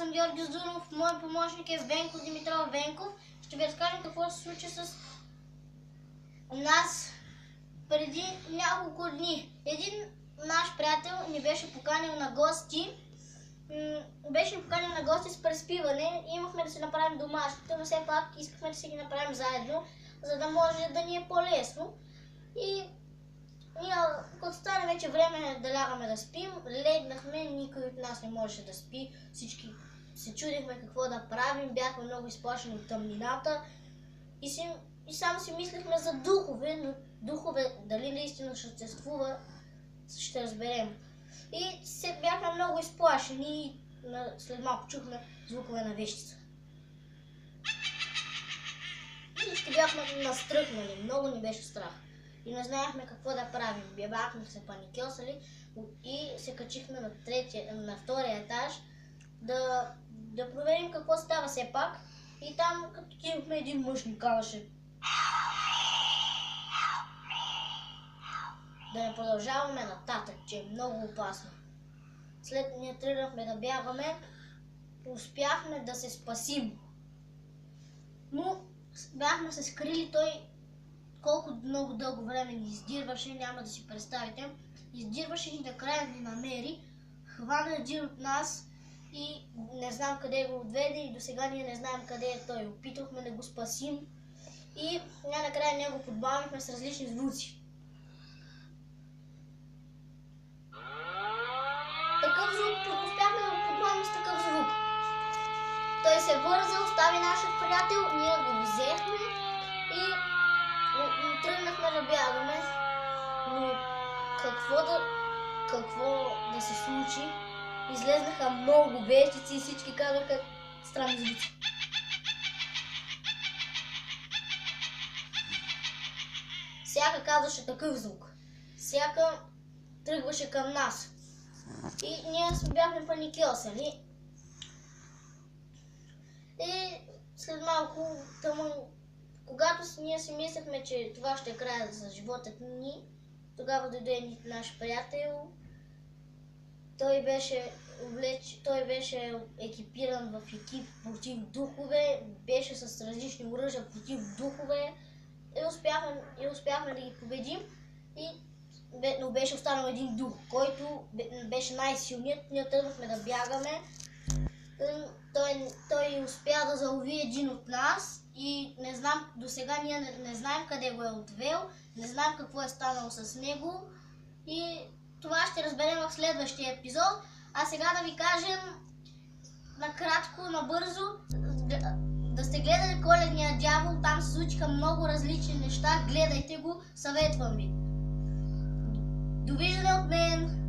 съм Георги Зунов, мой помощник е Венко Димитров Венков. Ще ви разкажем какво се случи с нас преди няколко дни. Един наш приятел ни беше поканил на гости. С преспиване. Имахме да си направим домашните, но все пак искахме да си ги направим заедно, за да може да ни е по-лесно. И ние, като стане вече време да лягаме да спим, легнахме, никой от нас не можеше да спи. Всички се чудихме какво да правим, бяхме много изплашени от тъмнината и само си мислехме за духове, но духове дали наистина съществува, ще разберем. И се бяхме много изплашени и след малко чухме звукове на вещица. Всички бяхме настръхнали, много ни беше страх. И не знаехме какво да правим. Бяхме се паникьосали и се качихме на втория етаж да проверим какво става все пак. И там, като отидохме, един мъж ни казваше да не продължаваме нататък, че е много опасно. След ние тръгнахме да бягаме, успяхме да се спасим. Но бяхме се скрили, той колко много дълго време ни издирваше, няма да си представите. Издирваше и накрая ни намери, хвана един от нас и не знам къде го отведе и до сега ние не знаем къде е той. Опитахме да го спасим и накрая ние го подбавихме с различни звуци. Такъв звук, успяхме да го подбавим с такъв звук. Той се върза, остави нашия приятел, ние го взехме и тръгнахме да бягаме, но какво да се случи? Излезнаха много вещици и всички казаха странни звуци. Всяка казваше такъв звук, всяка тръгваше към нас и ние бяхме паникьосани. И след малко, когато ние си мислехме, че това ще е края за живота ни, тогава дойде наш приятел. Той беше екипиран в екип против духове, беше с различни оръжия против духове и успяхме да ги победим. Но беше останал един дух, който беше най-силният. Ние тръгнахме да бягаме. Той успя да залови един от нас и не знам, до сега ние не знаем къде го е отвел, не знаем какво е станало с него и това ще разберем в следващия епизод. А сега да ви кажем накратко, набързо, да сте гледали Коледния дявол, там се случиха много различни неща, гледайте го, съветвам ви. Довиждане от мен!